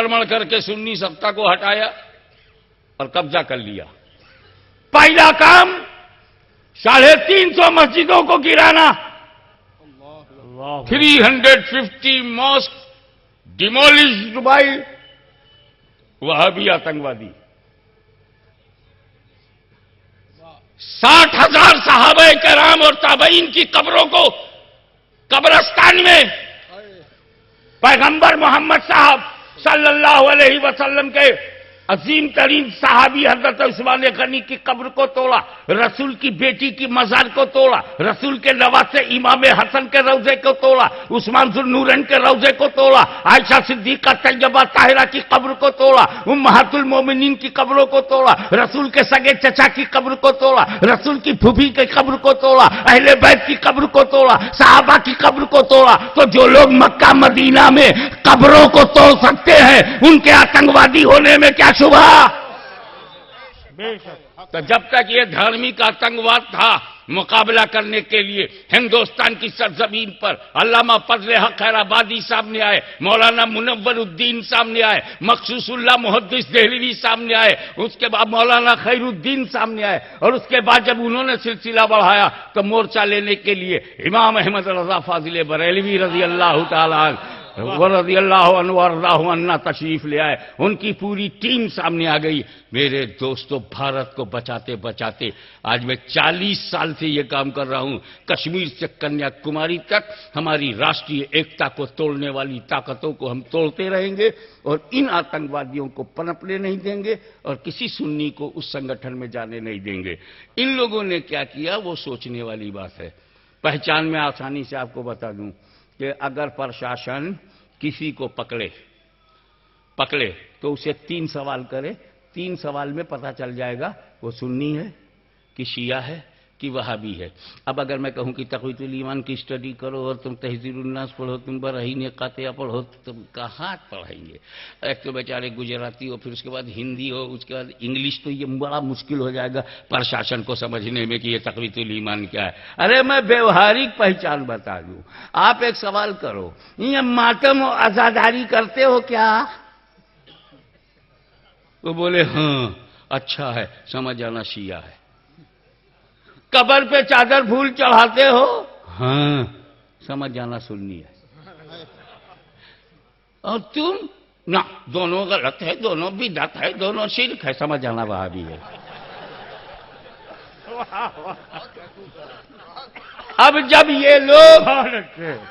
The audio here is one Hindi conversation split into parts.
आक्रमण करके सुन्नी सत्ता को हटाया और कब्जा कर लिया। पहला काम 350 मस्जिदों को गिराना, 350 मॉस्क डिमोलिश्ड बाय वहाबी आतंकवादी। 60,000 सहाबा कराम और ताबईन की कब्रों को कब्रिस्तान में पैगंबर मोहम्मद साहब सल्लल्लाहु अलैहि वसल्लम के अजीम तरीन सहाबी हजरत उस्मान गनी की कब्र को तोड़ा, रसूल की बेटी की मजार को तोड़ा, रसूल के नवासे इमाम हसन के रौजे को तोड़ा, उस्मान जुन्नूरैन के रौजे को तोड़ा, आयशा सिद्दीका तैयबा ताहिरा की कब्र को तोड़ा, उम्महातुल मोमिनीन की कब्रों को तोड़ा, रसूल के सगे चचा की कब्र को तोड़ा, रसूल की फूफी की कब्र को तोड़ा, अहले बैत की कब्र को तोड़ा, सहाबा की कब्र को तोड़ा। तो जो लोग मक्का मदीना में कब्रों को तोड़ सकते हैं, उनके आतंकवादी होने में क्या शुबा? तो जब तक ये धार्मिक आतंकवाद था, मुकाबला करने के लिए हिंदुस्तान की सरजमीन पर अल्लामा फजले हक खैराबादी सामने आए, मौलाना मुनव्वरुद्दीन सामने आए, मखसूसुल्लाह मुहद्दिस देहलवी सामने आए, उसके बाद मौलाना खैरुद्दीन सामने आए, और उसके बाद जब उन्होंने सिलसिला बढ़ाया तो मोर्चा लेने के लिए इमाम अहमद रजा फाजिल बरेलवी रजी अल्लाह तआला रज़ी अल्लाहु अन्हु वरज़ाहु अन्ना तशरीफ ले आए। उनकी पूरी टीम सामने आ गई। मेरे दोस्तों, भारत को बचाते बचाते आज मैं 40 साल से ये काम कर रहा हूं। कश्मीर से कन्याकुमारी तक हमारी राष्ट्रीय एकता को तोड़ने वाली ताकतों को हम तोड़ते रहेंगे और इन आतंकवादियों को पनपने नहीं देंगे और किसी सुन्नी को उस संगठन में जाने नहीं देंगे। इन लोगों ने क्या किया, वो सोचने वाली बात है। पहचान में आसानी से आपको बता दूं कि अगर प्रशासन किसी को पकड़े तो उसे 3 सवाल करे, 3 सवाल में पता चल जाएगा वो सुन्नी है कि शिया है कि वहाबी है। अब अगर मैं कहूं कि तक़वीतुल ईमान की स्टडी करो और तुम तहज़ीरुन नास पढ़ो, तुम बरहीन क़ातिया पढ़ो, तुम कहाँ पढ़ेंगे? एक तो बेचारे गुजराती हो, फिर उसके बाद हिंदी हो, उसके बाद इंग्लिश, तो ये बड़ा मुश्किल हो जाएगा प्रशासन को समझने में कि ये तक़वीतुल ईमान क्या है। अरे मैं व्यवहारिक पहचान बता दूं। आप एक सवाल करो, ये मातम और आजादारी करते हो क्या? वो बोले हाँ, अच्छा है, समझ जाना शिया है। कब्र पे चादर फूल चढ़ाते हो? हाँ, समझ जाना सुन्नी है। और तुम ना, दोनों गलत है, दोनों बिदअत है, दोनों शिर्क है, समझ जाना वहाबी है। अब जब ये लोग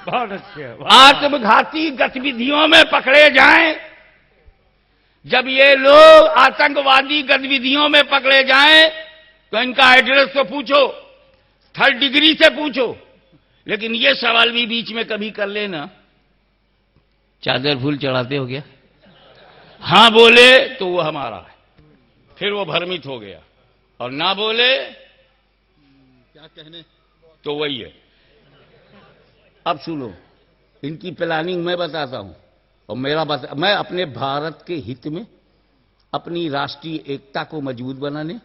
बहुत अच्छे आत्मघाती गतिविधियों में पकड़े जाएं, जब ये लोग आतंकवादी गतिविधियों में पकड़े जाएं, तो इनका एड्रेस तो पूछो, 3rd डिग्री से पूछो, लेकिन ये सवाल भी बीच में कभी कर लेना, चादर फूल चढ़ाते हो क्या? हां बोले तो वो हमारा है, फिर वो भ्रमित हो गया, और ना बोले क्या कहने, तो वही है। अब सुनो, इनकी प्लानिंग मैं बताता हूं, और मैं अपने भारत के हित में, अपनी राष्ट्रीय एकता को मजबूत बनाने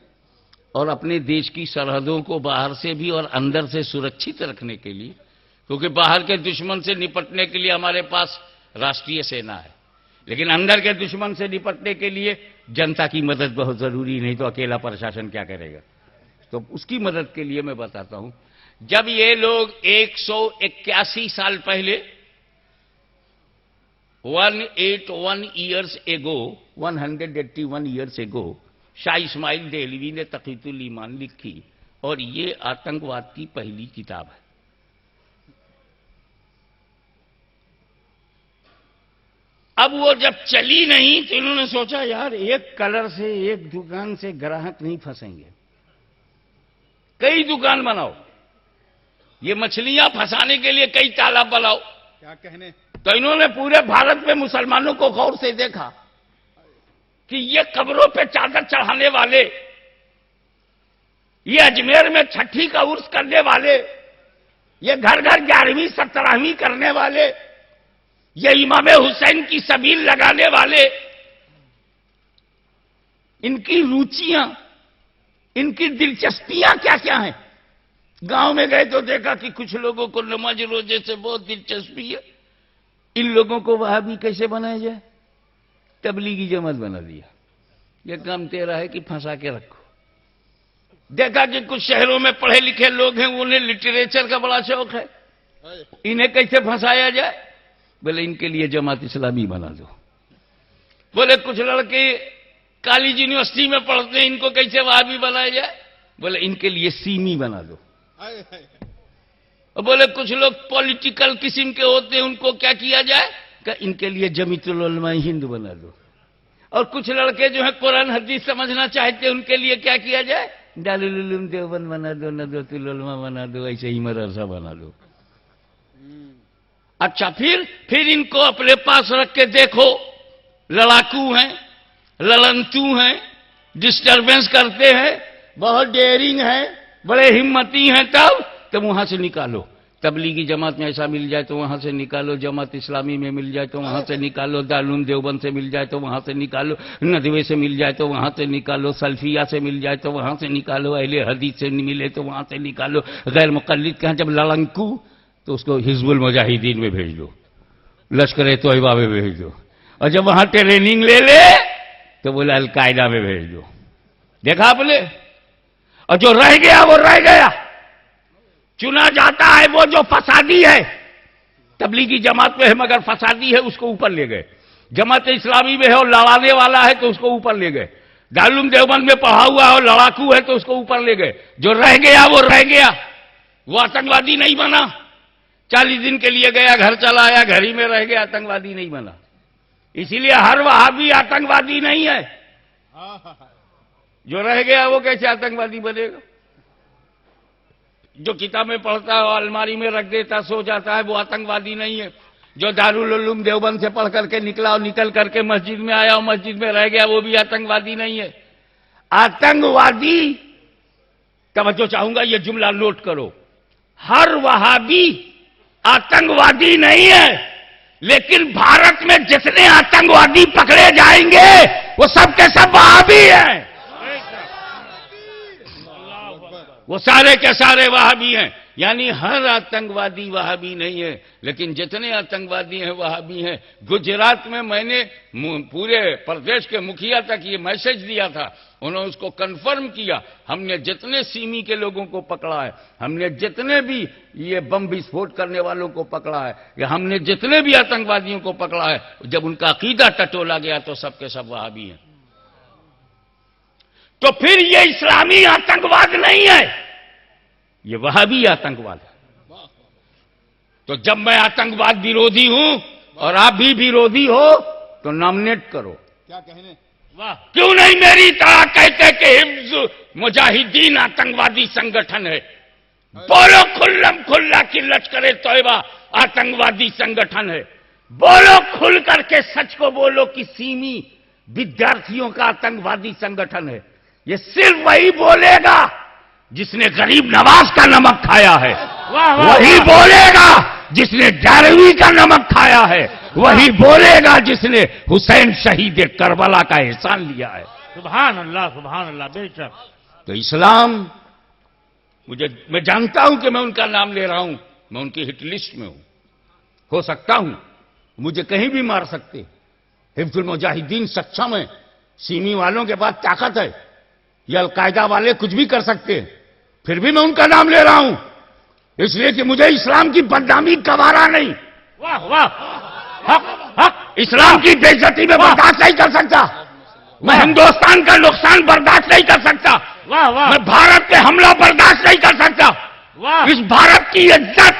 और अपने देश की सरहदों को बाहर से भी और अंदर से सुरक्षित रखने के लिए, क्योंकि बाहर के दुश्मन से निपटने के लिए हमारे पास राष्ट्रीय सेना है, लेकिन अंदर के दुश्मन से निपटने के लिए जनता की मदद बहुत जरूरी, नहीं तो अकेला प्रशासन क्या करेगा। तो उसकी मदद के लिए मैं बताता हूं, जब ये लोग 181 साल पहले 181 ईयर्स एगो शाह इस्माइल देहलवी ने तक़ीतुल ईमान लिखी, और ये आतंकवाद की पहली किताब है। अब वो जब चली नहीं तो इन्होंने सोचा, यार एक कलर से, एक दुकान से ग्राहक नहीं फंसेंगे, कई दुकान बनाओ, ये मछलियां फंसाने के लिए कई तालाब बनाओ, क्या कहने। तो इन्होंने पूरे भारत में मुसलमानों को गौर से देखा कि ये कब्रों पे चादर चढ़ाने वाले, ये अजमेर में छठी का उर्स करने वाले, ये घर घर 11वीं 17वीं करने वाले, ये इमाम हुसैन की सबील लगाने वाले, इनकी रुचियां, इनकी दिलचस्पियां क्या क्या हैं। गांव में गए तो देखा कि कुछ लोगों को नमाज रोजे से बहुत दिलचस्पी है, इन लोगों को वहाबी कैसे बनाया जाए, तबलीगी जमात बना दिया। ये काम तेरा है कि फंसा के रखो। देखा कि कुछ शहरों में पढ़े लिखे लोग हैं, उन्हें लिटरेचर का बड़ा शौक है, इन्हें कैसे फंसाया जाए। बोले इनके लिए जमात इस्लामी बना दो। बोले कुछ लड़के कॉलेज यूनिवर्सिटी में पढ़ते हैं, इनको कैसे वहाबी बनाया जाए। बोले इनके लिए सीमी बना दो। और बोले कुछ लोग पॉलिटिकल किस्म के होते हैं, उनको क्या किया जाए, कि इनके लिए जमीयतुल उलमा हिंद बना दो। और कुछ लड़के जो है कुरान हदीस समझना चाहते हैं, उनके लिए क्या किया जाए, दारुल उलूम देवबंद बना दो, नदवतुल उलमा बना दो, ऐसे ही मदरसा बना दो। अच्छा, फिर इनको अपने पास रख के देखो, लड़ाकू हैं, लड़ंतू हैं, डिस्टर्बेंस करते हैं, बहुत डेयरिंग है, बड़े हिम्मती हैं, तब वहां से निकालो। तबलीगी जमात में ऐसा मिल जाए तो वहां से निकालो, जमात इस्लामी में मिल जाए तो वहां से निकालो, दारुल देवबंद से मिल जाए तो वहां से निकालो, नदवे से मिल जाए तो वहां से निकालो, सल्फिया से मिल जाए तो वहां से निकालो, अहले हदीस से मिले तो वहां से निकालो। गैर मुकल्लिद कहां, जब लड़ंकू तो उसको हिजबुल मुजाहिदीन में भेज दो, लश्कर तोयबा में भेज दो, और जब वहां ट्रेनिंग ले ले तो बोले अलकायदा में भेज दो। देखा आपने। और जो रह गया वो रह गया, चुना जाता है वो जो फसादी है। तबलीगी जमात में है मगर फसादी है, उसको ऊपर ले गए। जमात इस्लामी में है और लड़ाने वाला है तो उसको ऊपर ले गए। दारुल देवबंद में पढ़ा हुआ है और लड़ाकू है तो उसको ऊपर ले गए। जो रह गया वो रह गया, वो आतंकवादी नहीं बना। 40 दिन के लिए गया, घर चला आया, घर ही में रह गया, आतंकवादी नहीं बना। इसीलिए हर वहाबी आतंकवादी नहीं है। जो रह गया वो कैसे आतंकवादी बनेगा। जो किताब में पढ़ता है और अलमारी में रख देता, सो जाता है, वो आतंकवादी नहीं है। जो दारुल उलूम देवबंद से पढ़ करके निकला और निकल करके मस्जिद में आया और मस्जिद में रह गया, वो भी आतंकवादी नहीं है। आतंकवादी, तवज्जो चाहूंगा, ये जुमला नोट करो, हर वहाबी आतंकवादी नहीं है, लेकिन भारत में जितने आतंकवादी पकड़े जाएंगे वो सब के सब वहाबी हैं। वो सारे के सारे वहाबी हैं। यानी हर आतंकवादी वहाबी नहीं है, लेकिन जितने आतंकवादी हैं वहाबी हैं। गुजरात में मैंने पूरे प्रदेश के मुखिया तक ये मैसेज दिया था, उन्होंने उसको कंफर्म किया। हमने जितने सीमी के लोगों को पकड़ा है, हमने जितने भी ये बम विस्फोट करने वालों को पकड़ा है, या हमने जितने भी आतंकवादियों को पकड़ा है, जब उनका अकीदा टटोला गया तो सबके सब वहाबी हैं। तो फिर ये इस्लामी आतंकवाद नहीं है, ये वहाबी आतंकवाद है। तो जब मैं आतंकवाद विरोधी हूं और आप भी विरोधी हो तो नॉमिनेट करो। क्या कहने, वाह, क्यों नहीं मेरी तरह कहते कि हिफ्ज मुजाहिदीन आतंकवादी संगठन है। बोलो खुल्लम खुल्ला कि लश्कर तोयबा आतंकवादी संगठन है। बोलो खुल करके सच को बोलो कि सीमी विद्यार्थियों का आतंकवादी संगठन है। ये सिर्फ वही बोलेगा जिसने गरीब नवाज का नमक खाया है। वही बोलेगा जिसने 11वीं का नमक खाया है। वही बोलेगा जिसने हुसैन शहीद करबला का एहसान लिया है। सुभान अल्लाह, सुभान अल्लाह, बेशक। तो इस्लाम, मैं जानता हूं कि मैं उनका नाम ले रहा हूं, मैं उनकी हिट लिस्ट में हूं, हो सकता हूं मुझे कहीं भी मार सकते। हिफ्जुल मुजाहिदीन सक्षम है, सीमी वालों के पास ताकत है, ये अलकायदा वाले कुछ भी कर सकते हैं, फिर भी मैं उनका नाम ले रहा हूं, इसलिए कि मुझे इस्लाम की बदनामी गवारा नहीं। वाह वाह, हक हक इस्लाम की बेइज्जती में बर्दाश्त नहीं कर सकता। मैं हिंदुस्तान का नुकसान बर्दाश्त नहीं कर सकता। वाह वाह, मैं भारत पे हमला बर्दाश्त नहीं कर सकता। वाह, इस भारत की इज्जत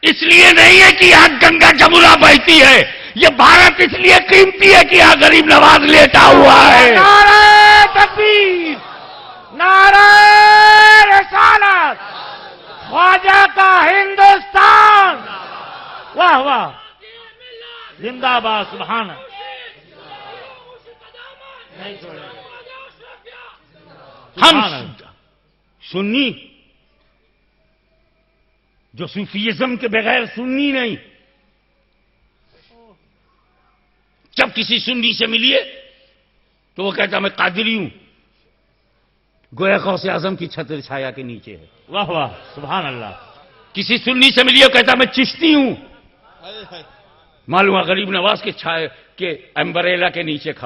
इसलिए नहीं है कि यहां गंगा जमुना बहती है, ये भारत इसलिए कीमती है कि यहां गरीब नवाज लेटा हुआ है। नारे तकबीर, नारे रिसालत, ख्वाजा का हिंदुस्तान। वाह वाह, जिंदाबाद, सुभान अल्लाह। हम सुन्नी, जो सूफीइज्म के बगैर सुन्नी नहीं। जब किसी सुन्नी से मिलिए तो वो कहता मैं कादिरी हूं, गोया गौसे आजम की छत्र छाया के नीचे है। वाह वाह, सुभान अल्लाह। किसी सुन्नी से मिलिए कहता मैं चिश्ती हूं, मालूम है गरीब नवाज के छाए के अम्ब्रेला के नीचे खड़ा।